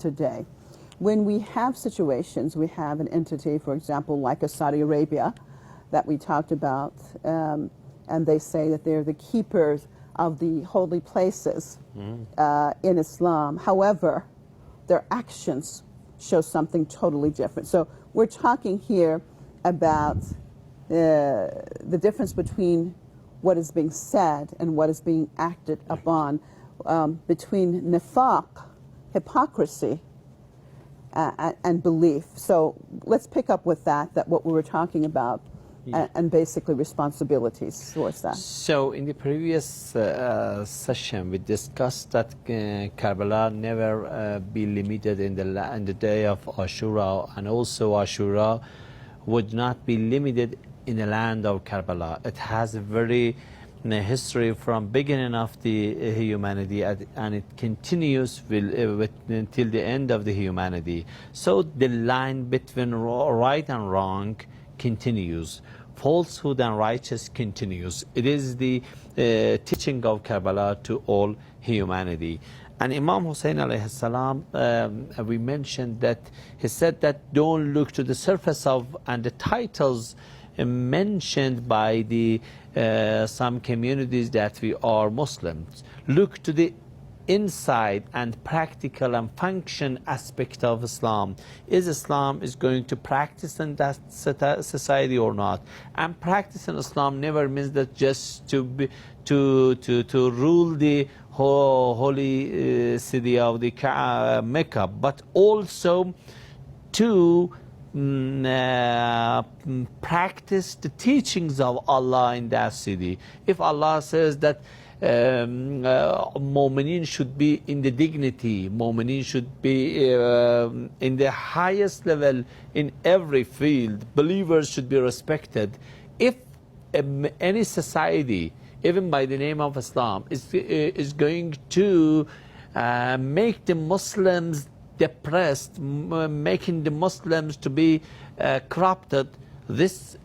today. When we have situations, we have an entity, for example, like a Saudi Arabia that we talked about, and they say that they're the keepers of the holy places in Islam. However, their actions show something totally different. So we're talking here about the difference between what is being said and what is being acted upon, between nifaq, hypocrisy, and belief. So let's pick up with that what we were talking about, and basically responsibilities towards that. So in the previous session, we discussed that Karbala never be limited in the day of Ashura, and also Ashura would not be limited in the land of Karbala. It has a very history from beginning of the humanity, and it continues until the end of the humanity. So the line between right and wrong continues. Falsehood and righteous continues. It is the teaching of Karbala to all humanity. And Imam Hussein alayhi salam, we mentioned that he said that don't look to the surface of and the titles mentioned by the some communities that we are Muslims. Look to the inside and practical and function aspect of Islam. Is Islam is going to practice in that society or not? And practicing Islam never means that just to rule the holy city of the Mecca, but also to practice the teachings of Allah in that city. If Allah says that Mu'mineen should be in the dignity, Mu'mineen should be in the highest level in every field, believers should be respected. If any society, even by the name of Islam, is going to make the Muslims depressed, making the Muslims to be corrupted, this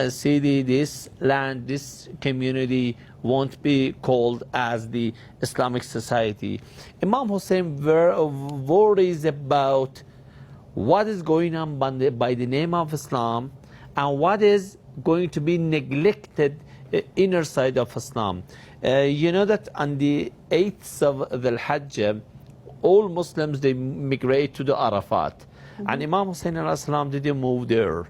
city, this land, this community won't be called as the Islamic society. Imam Hussein worries about what is going on by the name of Islam and what is going to be neglected inner side of Islam. You know that on the 8th of the Hajj, all Muslims, they migrate to the Arafat. And Imam Hussein alayhi salam didn't move there.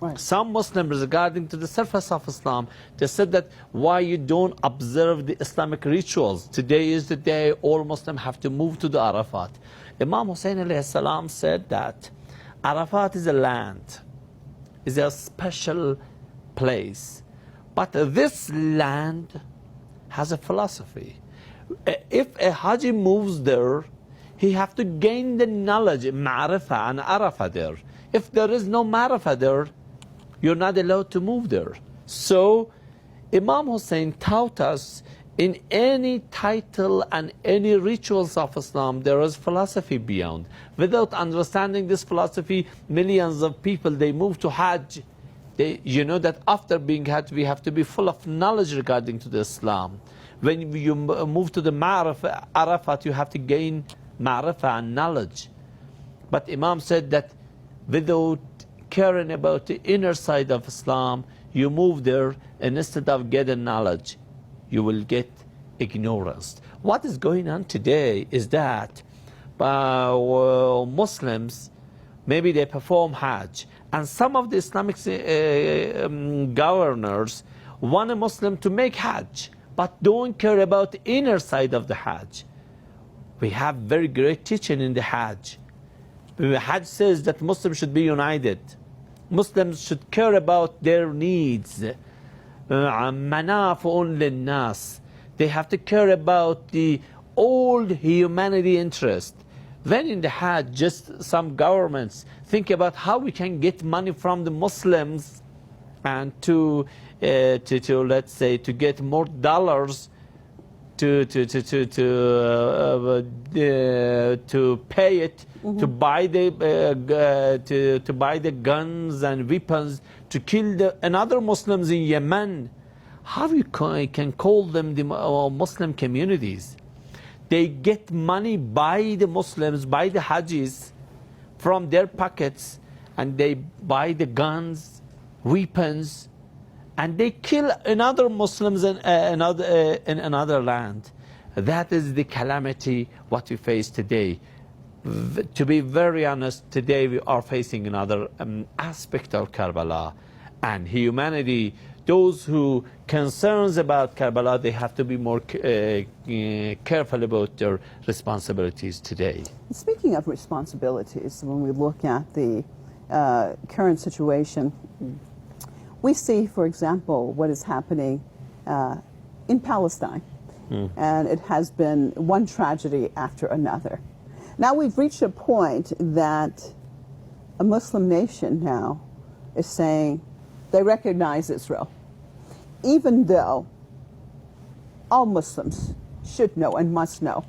Right. Some Muslims, regarding to the surface of Islam, they said that why you don't observe the Islamic rituals? Today is the day all Muslims have to move to the Arafat. Imam Hussein alayhi salam said that Arafat is a land, is a special place. But this land has a philosophy. If a Haji moves there, he have to gain the knowledge, ma'rifah and arafah there. If there is no ma'rifah there, you're not allowed to move there. So Imam Hussein taught us in any title and any rituals of Islam, there is philosophy beyond. Without understanding this philosophy, millions of people, they move to Hajj. You know that after being Hajj, we have to be full of knowledge regarding to the Islam. When you move to the Ma'rifah, Arafat, you have to gain Ma'rifah and knowledge. But Imam said that without caring about the inner side of Islam, you move there, and instead of getting knowledge, you will get ignorance. What is going on today is that Muslims, maybe they perform Hajj, and some of the Islamic governors want a Muslim to make Hajj, but don't care about the inner side of the Hajj. We have very great teaching in the Hajj. The Hajj says that Muslims should be united. Muslims should care about their needs. Manafu'un linnas. They have to care about the old humanity interest. When in the Hajj, just some governments think about how we can get money from the Muslims and to let's say to get more dollars to pay it, to buy the guns and weapons to kill another Muslims in Yemen. How you can call them the Muslim communities? They get money by the Muslims, by the Hajis, from their pockets, and they buy the guns, weapons, and they kill another Muslims in another land. That is the calamity what we face today. To be very honest, today we are facing another aspect of Karbala, and humanity. Those who concerns about Karbala, they have to be more careful about their responsibilities today. Speaking of responsibilities, when we look at the current situation, we see, for example, what is happening in Palestine. And it has been one tragedy after another. Now we've reached a point that a Muslim nation now is saying they recognize Israel, even though all Muslims should know and must know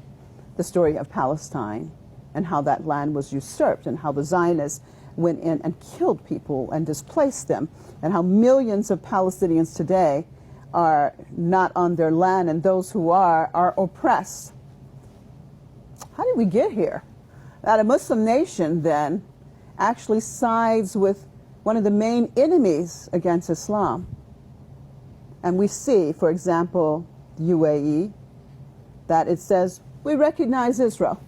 the story of Palestine and how that land was usurped and how the Zionists went in and killed people and displaced them, and how millions of Palestinians today are not on their land, and those who are oppressed. How did we get here? That a Muslim nation then actually sides with one of the main enemies against Islam. And we see, for example, the UAE, that it says, we recognize Israel.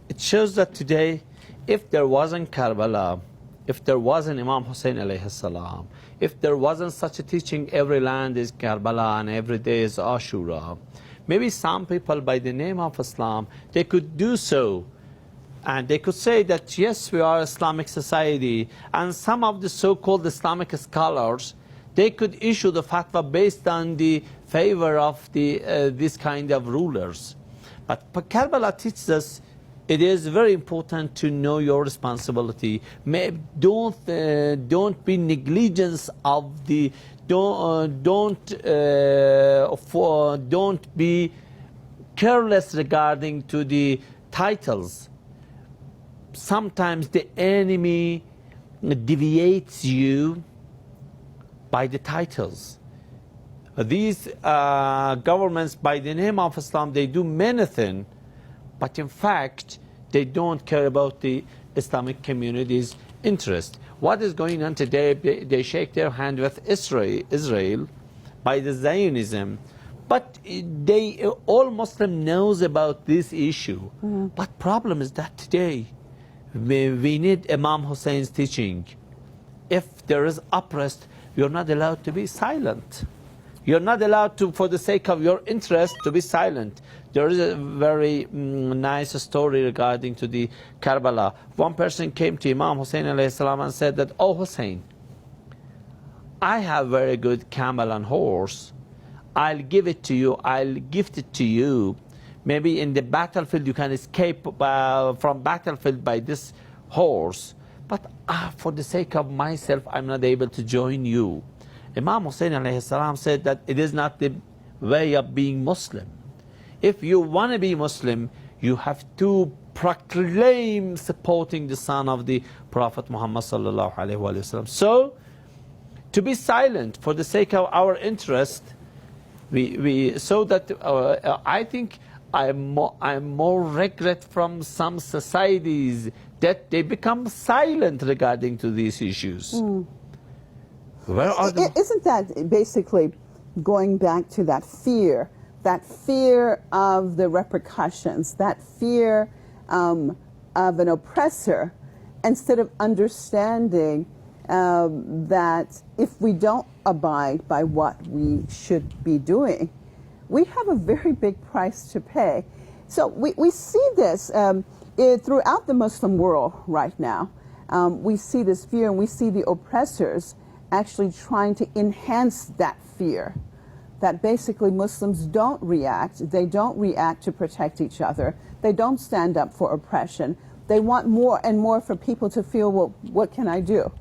It shows that today, if there wasn't Karbala, if there wasn't Imam Hussein alayhi salam, if there wasn't such a teaching, every land is Karbala and every day is Ashura, maybe some people by the name of Islam, they could do so. And they could say that, yes, we are Islamic society. And some of the so-called Islamic scholars, they could issue the fatwa based on the favor of this kind of rulers. But Karbala teaches us it is very important to know your responsibility. Don't be negligent of the. Don't be careless regarding to the titles. Sometimes the enemy deviates you by the titles. These governments, by the name of Islam, they do many things. But in fact, they don't care about the Islamic community's interest. What is going on today, they shake their hand with Israel by the Zionism. But all Muslim knows about this issue. But problem is that today, we need Imam Hussein's teaching. If there is oppressed, you're not allowed to be silent. You're not allowed to, for the sake of your interest, to be silent. There is a very nice story regarding to the Karbala. One person came to Imam Hussein alayhi salam and said that, oh Hussein, I have very good camel and horse. I'll give it to you. I'll gift it to you. Maybe in the battlefield you can escape from battlefield by this horse. But for the sake of myself, I'm not able to join you. Imam Hussein alayhi salam said that it is not the way of being Muslim. If you want to be Muslim, you have to proclaim supporting the son of the Prophet Muhammad sallallahu alaihi wasallam. So, to be silent for the sake of our interest, so that I think I'm more regret from some societies that they become silent regarding to these issues. Where are Isn't that basically going back to that fear of the repercussions, that fear of an oppressor, instead of understanding that if we don't abide by what we should be doing, we have a very big price to pay. So we see this throughout the Muslim world right now. We see this fear, and we see the oppressors actually trying to enhance that fear, that basically Muslims don't react. They don't react to protect each other. They don't stand up for oppression. They want more and more for people to feel, well, what can I do?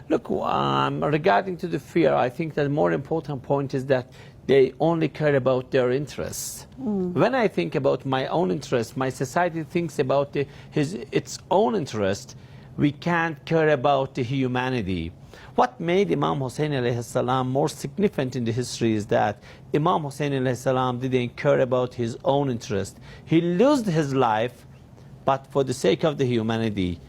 Look, regarding to the fear, I think the more important point is that they only care about their interests. When I think about my own interest, my society thinks about its own interest. we can't care about the humanity. What made Imam Hussein alayhi salam more significant in the history is that Imam Hussein alayhi salam didn't care about his own interest. He lost his life, but for the sake of the humanity.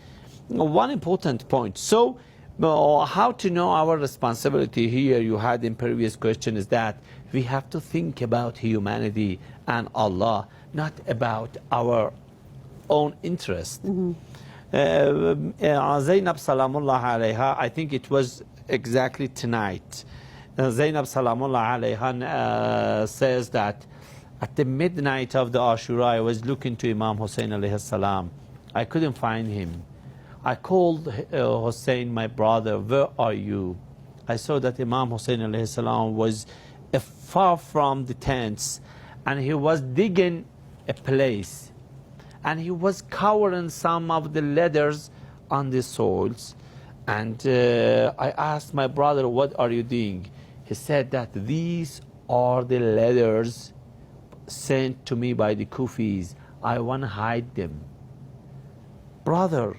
One important point. So, how to know our responsibility here, you had in previous question, is that we have to think about humanity and Allah, not about our own interest. Zainab Salamullah alayha, I think it was exactly tonight. Zainab Salamullah alayha says that at the midnight of the Ashura, I was looking to Imam Hussein alayhi salam. I couldn't find him. I called Hussein, my brother, where are you? I saw that Imam Hussein alayhi salam was far from the tents, and he was digging a place, and he was covering some of the leathers on the soils. And I asked my brother, what are you doing? He said that these are the leathers sent to me by the Kufis. I want to hide them. Brother,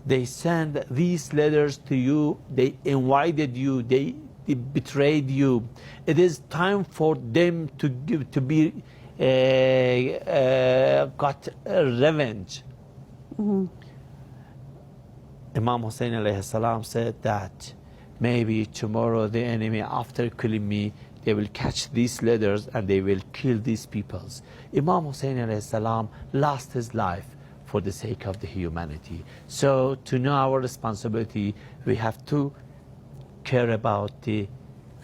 they sent these letters to you, they invited you, they betrayed you. It is time for them to be got revenge. Imam Hussein alayhi salam said that maybe tomorrow the enemy, after killing me, they will catch these letters and they will kill these peoples. Imam Hussein alayhi salam lost his life for the sake of the humanity. So to know our responsibility, we have to care about the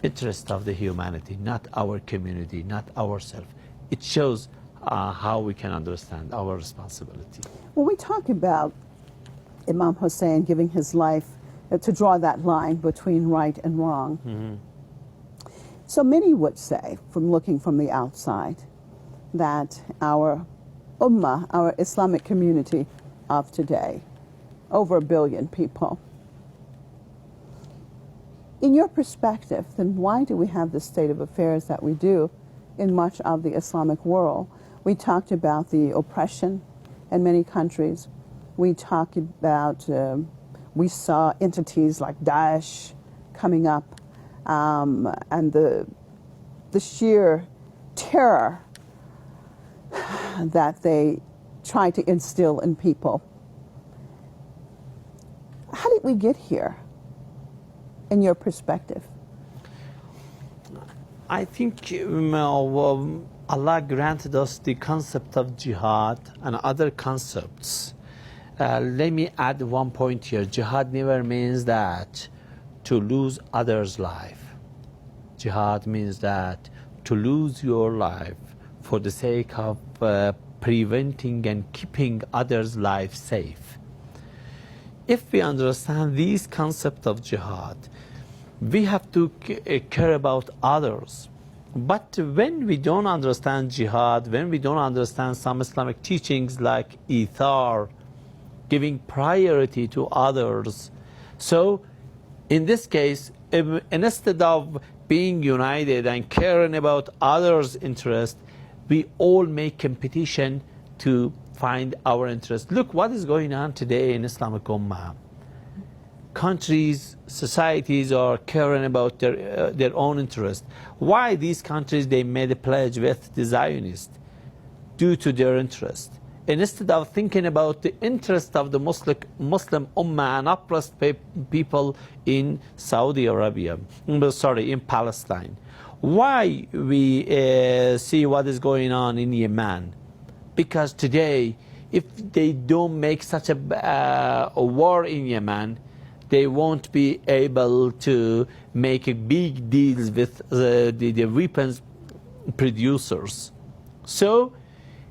interest of the humanity, not our community, not ourselves. It shows how we can understand our responsibility. When we talk about Imam Hussein giving his life to draw that line between right and wrong, so many would say, from looking from the outside, that our Ummah, our Islamic community of today, over 1 billion people. In your perspective, then why do we have the state of affairs that we do in much of the Islamic world? We talked about the oppression in many countries. We talked about, we saw entities like Daesh coming up, and the sheer terror that they try to instill in people. How did we get here, in your perspective? I think Allah granted us the concept of jihad and other concepts. Let me add one point here. Jihad never means that to lose others' life. Jihad means that to lose your life for the sake of preventing and keeping others' lives safe. If we understand this concept of jihad, we have to care about others. But when we don't understand jihad, when we don't understand some Islamic teachings like ithar, giving priority to others, so in this case, instead of being united and caring about others' interests, we all make competition to find our interest. Look what is going on today in Islamic Ummah. Countries, societies are caring about their own interest. Why these countries, they made a pledge with the Zionists? Due to their interest. And instead of thinking about the interest of the Muslim Ummah and oppressed people in Saudi Arabia, in Palestine. Why we see what is going on in Yemen? Because today, if they don't make such a war in Yemen, they won't be able to make a big deals with the weapons producers. So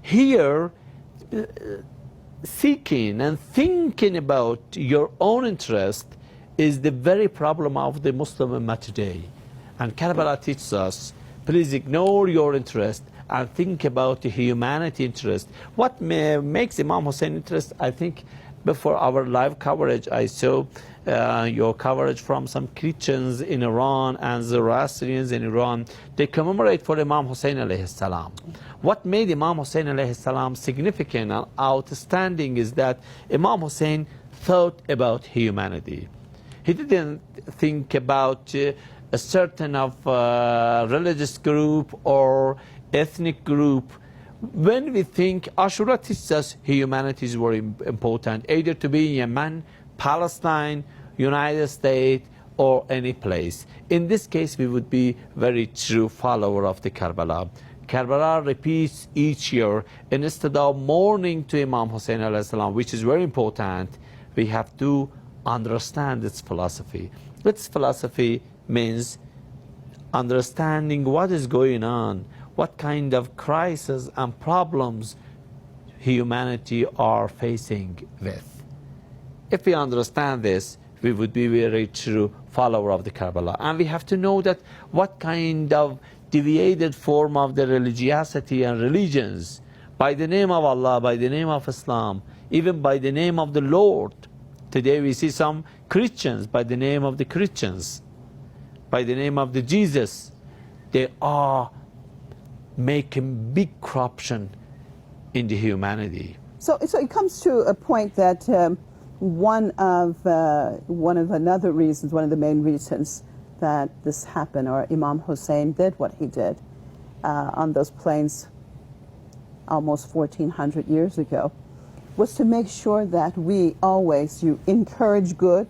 here, seeking and thinking about your own interest is the very problem of the Muslim Ummah today. And Karbala teaches us, please ignore your interest and think about the humanity interest. What makes Imam Hussein interest? I think before our live coverage, I saw your coverage from some Christians in Iran and Zoroastrians in Iran. They commemorate for Imam Hussein alayhi salam. What made Imam Hussein alayhi salam significant and outstanding is that Imam Hussein thought about humanity. He didn't think about a certain of religious group or ethnic group. When we think, Ashura teaches us humanity is very important, either to be Yemen, Palestine, United States, or any place. In this case, we would be very true follower of the Karbala. Karbala repeats each year, and instead of mourning to Imam Hussein alayhi salam, which is very important, we have to understand its philosophy. Its philosophy means understanding what is going on, what kind of crisis and problems humanity are facing with. If we understand this, we would be very true follower of the Karbala. And we have to know that what kind of deviated form of the religiosity and religions, by the name of Allah, by the name of Islam, even by the name of the Lord. Today we see some Christians by the name of the Christians, by the name of the Jesus. They are making big corruption in the humanity. So it comes to a point that one of the main reasons that this happened, or Imam Hussein did what he did on those plains almost 1400 years ago, was to make sure that you encourage good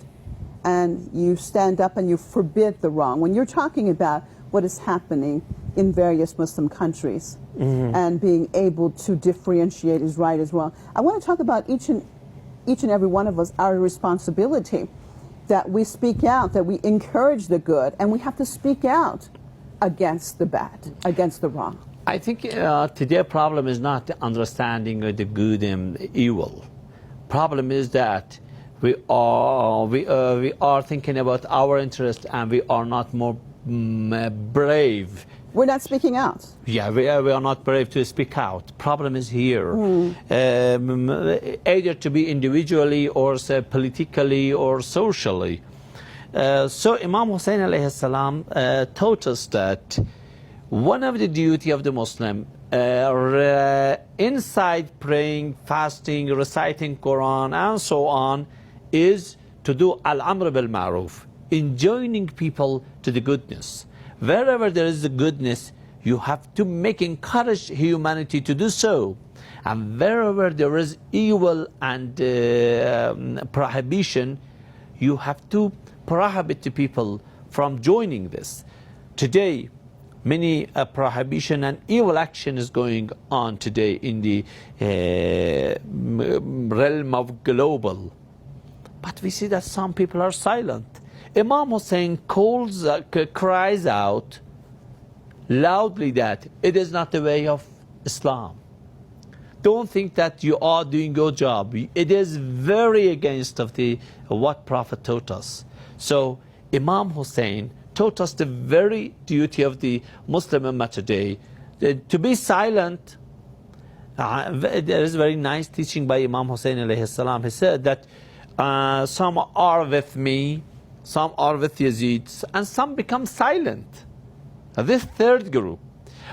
and you stand up and you forbid the wrong. When you're talking about what is happening in various Muslim countries and being able to differentiate is right as well, I want to talk about each and every one of us, our responsibility, that we speak out, that we encourage the good, and we have to speak out against the bad, against the wrong. I think today's problem is not the understanding of the good and the evil. Problem is that we are thinking about our interest, and we are not more brave. We're not speaking out. Yeah, we are not brave to speak out. Problem is here. Either to be individually or politically or socially. So Imam Hussein alayhi salam taught us that one of the duty of the Muslim, inside praying, fasting, reciting Quran, and so on, is to do al-amr bil-ma'ruf, enjoining people to the goodness. Wherever there is the goodness, you have to encourage humanity to do so. And wherever there is evil and prohibition, you have to prohibit the people from joining this. Today, many prohibition and evil action is going on today in the realm of global. But we see that some people are silent. Imam Hussein cries out loudly that it is not the way of Islam. Don't think that you are doing your job. It is very against of what Prophet taught us. So Imam Hussein taught us the very duty of the Muslim Ummah today, to be silent. There is very nice teaching by Imam Hussein alayhi salam. He said that some are with me, some are with Yazid, and some become silent. This third group,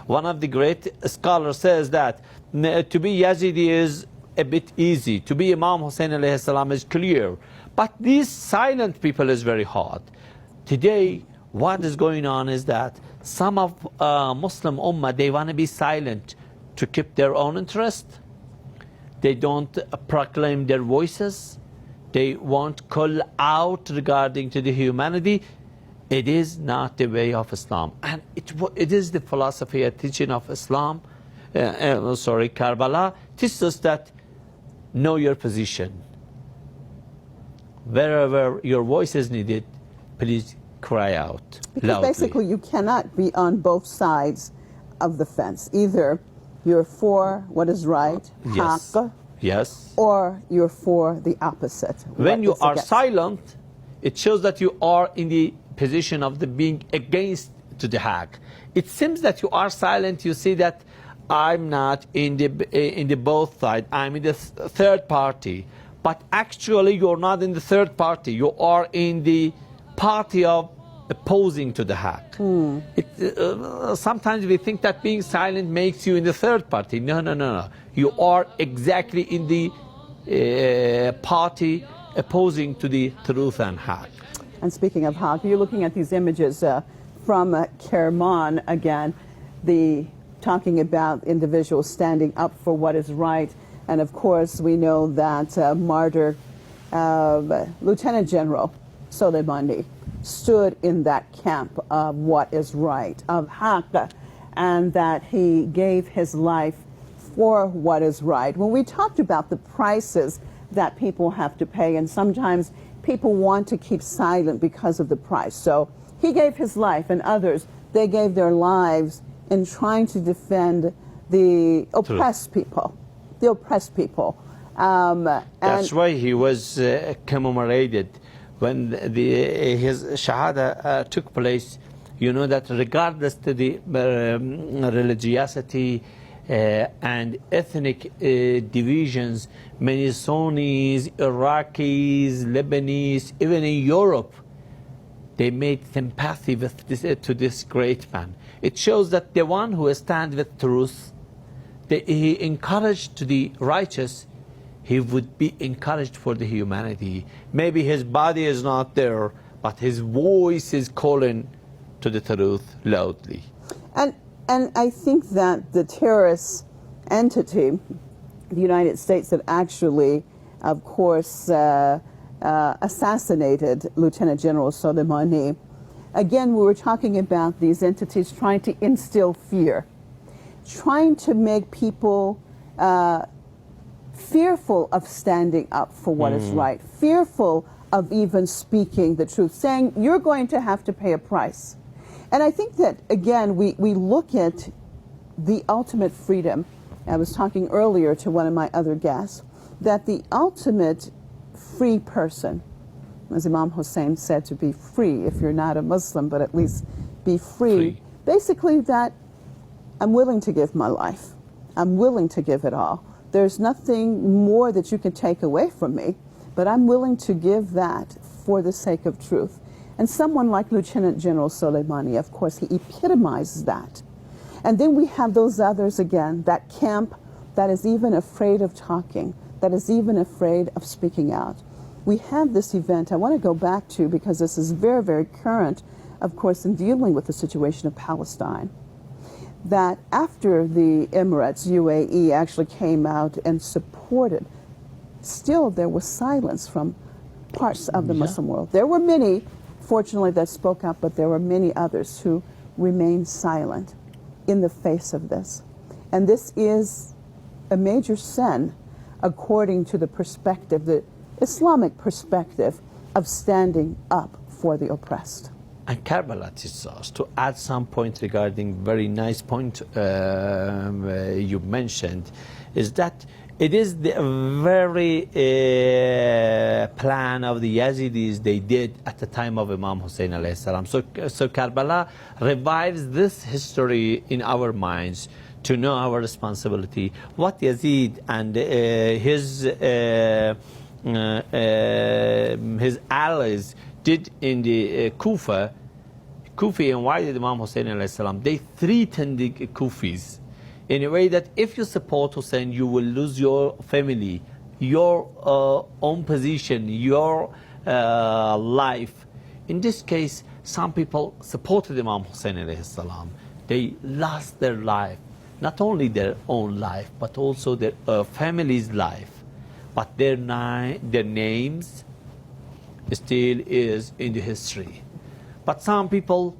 one of the great scholars says that to be Yazidi is a bit easy, to be Imam Hussein alayhi salam is clear, but these silent people is very hard. Today, what is going on is that some of Muslim Ummah, they want to be silent to keep their own interest. They don't proclaim their voices. They won't call out regarding to the humanity. It is not the way of Islam. And it is the philosophy and teaching of Islam, Karbala, teaches us that know your position. Wherever your voice is needed, please cry out because loudly. Basically you cannot be on both sides of the fence. Either you're for what is right, Yes. haqq, Yes. or you're for the opposite. When you are against. silent, it shows that you are in the position of the being against to the haq. It seems that you are silent. You see that I'm not in the both side. I'm in the third party. But actually, you're not in the third party. You are in the party of opposing to the haq. Sometimes we think that being silent makes you in the third party. No. You are exactly in the party opposing to the truth and haq. And speaking of haq, you're looking at these images from Kerman again, talking about individuals standing up for what is right. And of course, we know that martyr Lieutenant General Soleimani stood in that camp of what is right, of haq, and that he gave his life for what is right. When we talked about the prices that people have to pay, and sometimes people want to keep silent because of the price. So he gave his life, and others, they gave their lives in trying to defend the oppressed people, the oppressed people. That's why he was commemorated when his shahada took place. You know that regardless to the religiosity and ethnic divisions, many Sunnis, Iraqis, Lebanese, even in Europe, they made sympathy with to this great man. It shows that the one who stands with truth, he encouraged to the righteous, he would be encouraged for the humanity. Maybe his body is not there, but his voice is calling to the truth loudly. And I think that the terrorist entity, the United States, that actually, of course, assassinated Lieutenant General Soleimani, again, we were talking about these entities trying to instill fear, trying to make people fearful of standing up for what is right, fearful of even speaking the truth, saying you're going to have to pay a price. And I think that, again, we look at the ultimate freedom. I was talking earlier to one of my other guests, that the ultimate free person, as Imam Hussein said, to be free, if you're not a Muslim, but at least be free. Basically that I'm willing to give my life. I'm willing to give it all. There's nothing more that you can take away from me, but I'm willing to give that for the sake of truth. And someone like Lieutenant General Soleimani, of course, he epitomizes that. And then we have those others again, that camp that is even afraid of talking, that is even afraid of speaking out. We have this event I want to go back to because this is very, very current, of course, in dealing with the situation of Palestine. That after the Emirates, UAE, actually came out and supported, still there was silence from parts of the Muslim world. There were many, fortunately, that spoke up, but there were many others who remained silent in the face of this. And this is a major sin according to the perspective, the Islamic perspective of standing up for the oppressed. And Karbala teaches us to add some point regarding very nice point you mentioned, is that it is the very plan of the Yazidis they did at the time of Imam Hussein alayhi salam. So Karbala revives this history in our minds to know our responsibility. What Yazid and his allies did in the Kufi invited Imam Hussein alayhi salam. They threatened the Kufis in a way that if you support Hussein, you will lose your family, your own position, your life. In this case, some people supported Imam Hussein alayhi salam. They lost their life, not only their own life, but also their family's life. But their names still is in the history. But some people,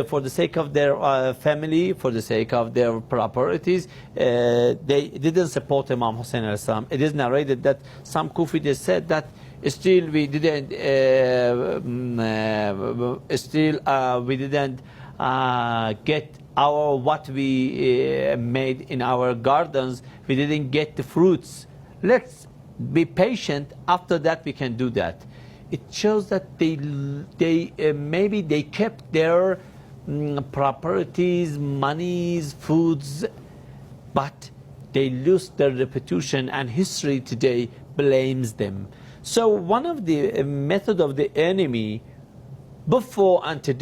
for the sake of their family, for the sake of their properties, they didn't support Imam Hussein alayhi salam. It is narrated that some Kufi they said that still we didn't get our what we made in our gardens. We didn't get the fruits. Let's be patient. After that, we can do that. It shows that maybe they kept their properties, monies, foods, but they lost their reputation, and history today blames them. So one of the method of the enemy before and today